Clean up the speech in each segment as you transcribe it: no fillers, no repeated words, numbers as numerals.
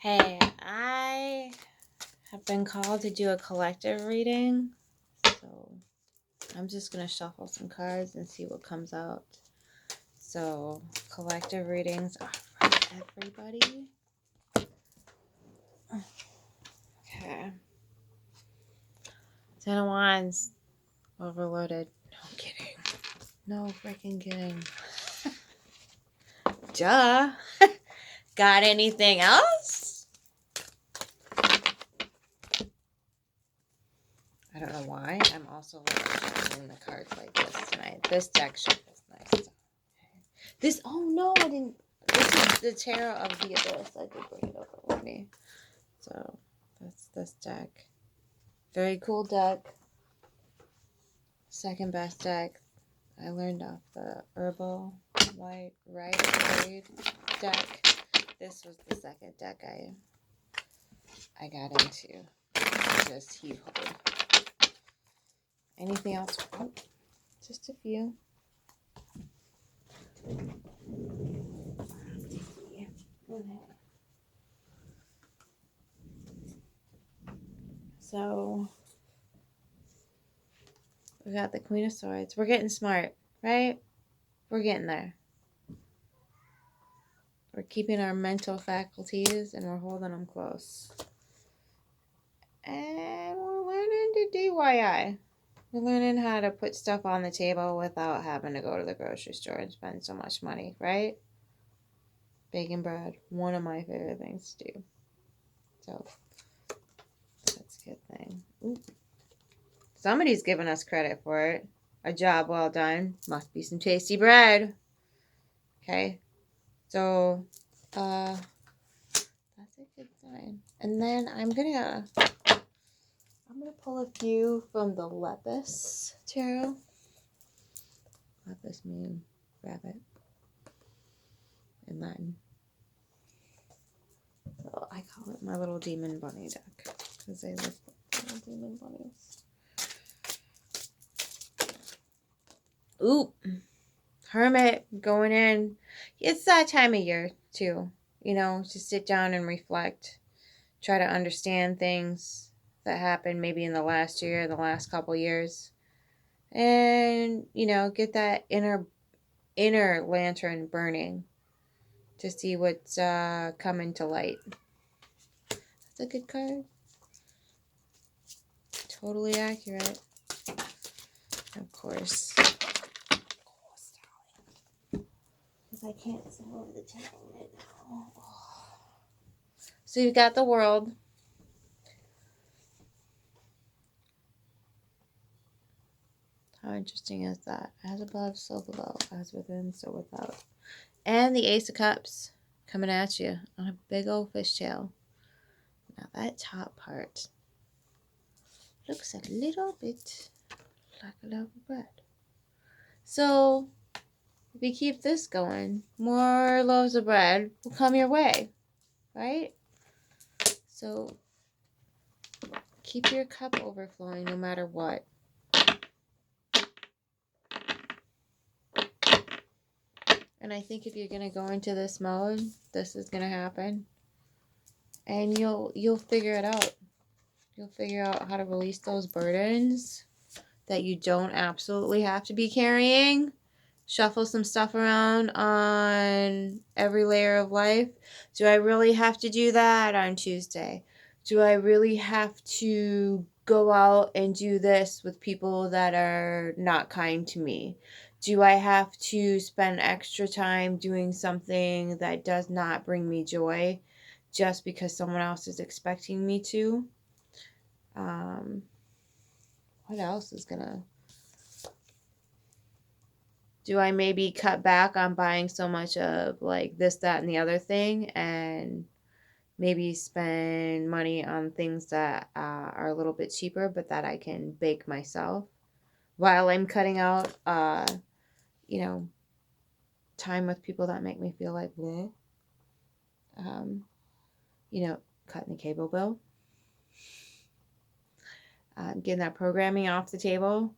Hey, I have been called to do a collective reading, so I'm just going to shuffle some cards and see what comes out. So, collective readings are for everybody. Okay. Ten of Wands, overloaded. No kidding. No freaking kidding. Duh. Got anything else? I don't know why. I'm also shuffling the cards like this tonight. This deck shuffles nice. This, oh no, I didn't. This is the Tarot of the Abyss. I did bring it over with me. So, that's this deck. Very cool deck. Second best deck. I learned off the Herbal White Right deck. This was the second deck I got into. Just heave hold. Anything else? Oh, just a few. So, we got the Queen of Swords. We're getting smart, right? We're getting there. We're keeping our mental faculties and we're holding them close. And we're learning to DIY. We're learning how to put stuff on the table without having to go to the grocery store and spend so much money, right? Baking bread, one of my favorite things to do. So, that's a good thing. Ooh. Somebody's giving us credit for it. A job well done. Must be some tasty bread. Okay. So, that's a good sign. And then I'm gonna pull a few from the Lepus Tarot. Lepus means rabbit in Latin. So I call it my little demon bunny deck because they look like little demon bunnies. Ooh, Hermit going in. It's that time of year too, you know, to sit down and reflect, try to understand things that happened maybe in the last year, the last couple years, and you know, get that inner lantern burning to see what's coming to light. That's a good card. Totally accurate. Of course. Because I can't sit over the table right now. So you've got the World. How interesting is that? As above, so below. As within, so without. And the Ace of Cups coming at you on a big old fishtail. Now that top part looks a little bit like a loaf of bread. So if you keep this going, more loaves of bread will come your way, right? So keep your cup overflowing no matter what. And I think if you're going to go into this mode, this is going to happen. And you'll figure it out. You'll figure out how to release those burdens that you don't absolutely have to be carrying. Shuffle some stuff around on every layer of life. Do I really have to do that on Tuesday? Do I really have to go out and do this with people that are not kind to me? Do I have to spend extra time doing something that does not bring me joy just because someone else is expecting me to? What else is gonna... Do I maybe cut back on buying so much of like this, that, and the other thing, and maybe spend money on things that are a little bit cheaper, but that I can bake myself while I'm cutting out, you know, time with people that make me feel like bleh. You know, cutting the cable bill, getting that programming off the table.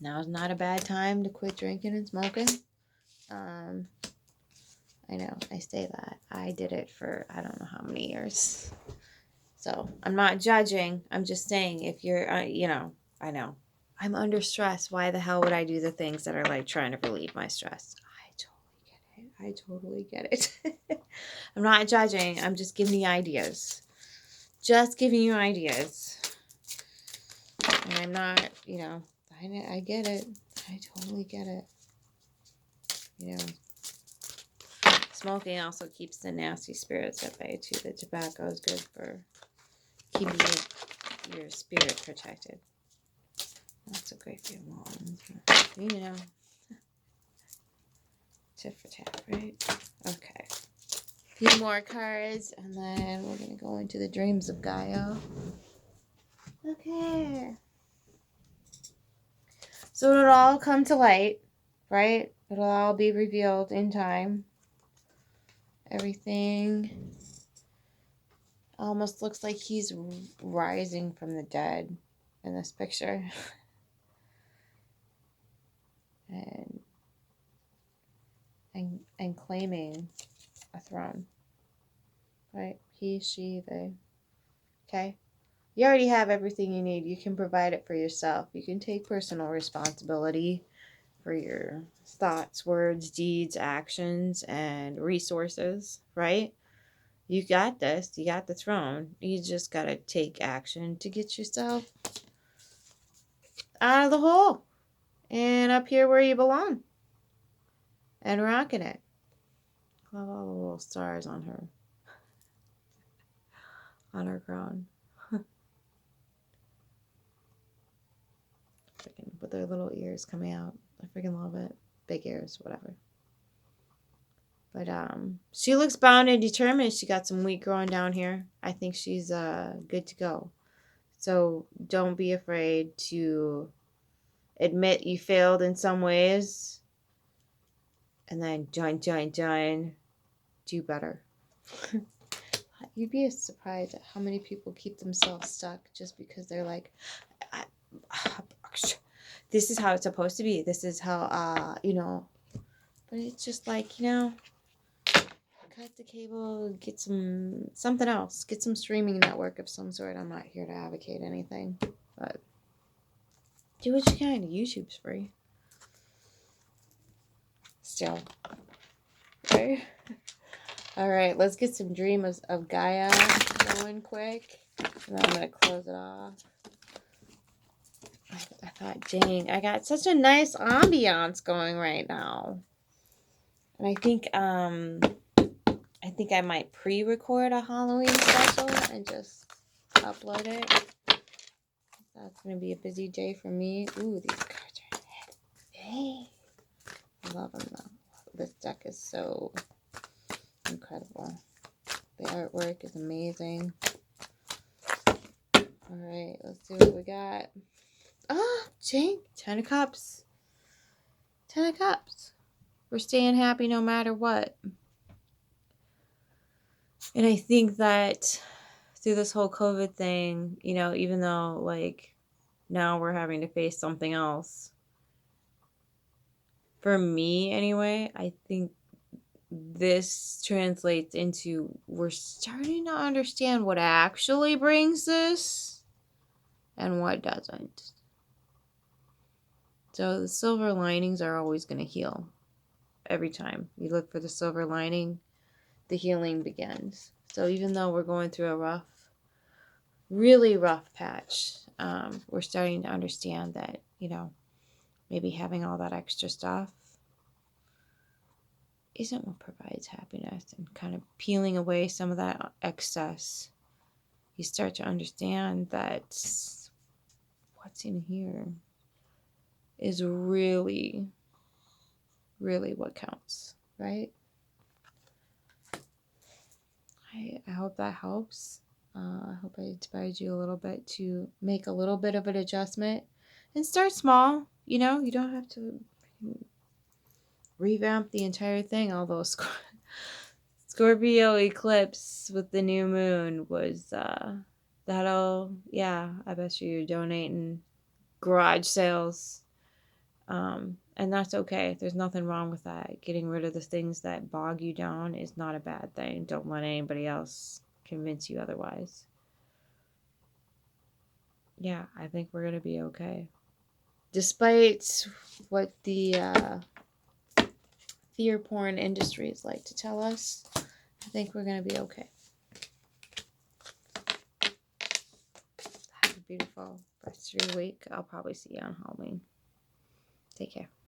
Now is not a bad time to quit drinking and smoking. I I know, I say that. I did it for I don't know how many years. So I'm not judging. I'm just saying if you're, I know. I'm under stress. Why the hell would I do the things that are like trying to relieve my stress? I totally get it. I'm not judging. I'm just giving you ideas. Just giving you ideas. And I'm not, I get it. I totally get it. Smoking also keeps the nasty spirits at bay too. The tobacco is good for keeping your spirit protected. That's a great deal long. Tit for tat, right? Okay. A few more cards, and then we're going to go into the dreams of Gaia. Okay. So it'll all come to light, right? It'll all be revealed in time. Everything almost looks like he's rising from the dead in this picture. and claiming a throne. Right? He, she, they. Okay? You already have everything you need. You can provide it for yourself. You can take personal responsibility for your thoughts, words, deeds, actions, and resources, right? You got this. You got the throne. You just got to take action to get yourself out of the hole and up here where you belong and rocking it. Love all the little stars on her crown. Freaking with their little ears coming out. I freaking love it. Big ears, whatever. But she looks bound and determined. She got some wheat growing down here. I think she's good to go. So don't be afraid to admit you failed in some ways. And then do better. You'd be surprised at how many people keep themselves stuck just because they're like, this is how it's supposed to be. This is how, But it's just like, cut the cable, get something else. Get some streaming network of some sort. I'm not here to advocate anything. But do what you can. YouTube's free. Still. Okay. Alright, let's get some dreams of Gaia going quick. And then I'm going to close it off. I thought, dang, I got such a nice ambiance going right now. And I think I might pre-record a Halloween special and just upload it. That's going to be a busy day for me. Ooh, these cards are heavy. I love them though. This deck is so incredible. The artwork is amazing. Alright, let's see what we got. Oh, Jane, 10 of Cups. 10 of Cups. We're staying happy no matter what. And I think that through this whole COVID thing, even though like now we're having to face something else, for me anyway, I think this translates into we're starting to understand what actually brings this and what doesn't. So the silver linings are always going to heal. Every time you look for the silver lining, the healing begins. So even though we're going through a really rough patch, we're starting to understand that, maybe having all that extra stuff isn't what provides happiness, and kind of peeling away some of that excess. You start to understand that what's in here is really, really what counts, right? I hope that helps. I hope I inspired you a little bit to make a little bit of an adjustment and start small. You don't have to revamp the entire thing, although Scorpio eclipse with the new moon was I bet you're donating garage sales. And that's okay. There's nothing wrong with that. Getting rid of the things that bog you down is not a bad thing. Don't let anybody else convince you otherwise. Yeah, I think we're going to be okay. Despite what the fear porn industries like to tell us, I think we're going to be okay. Have a beautiful rest of your week. I'll probably see you on Halloween. Take care.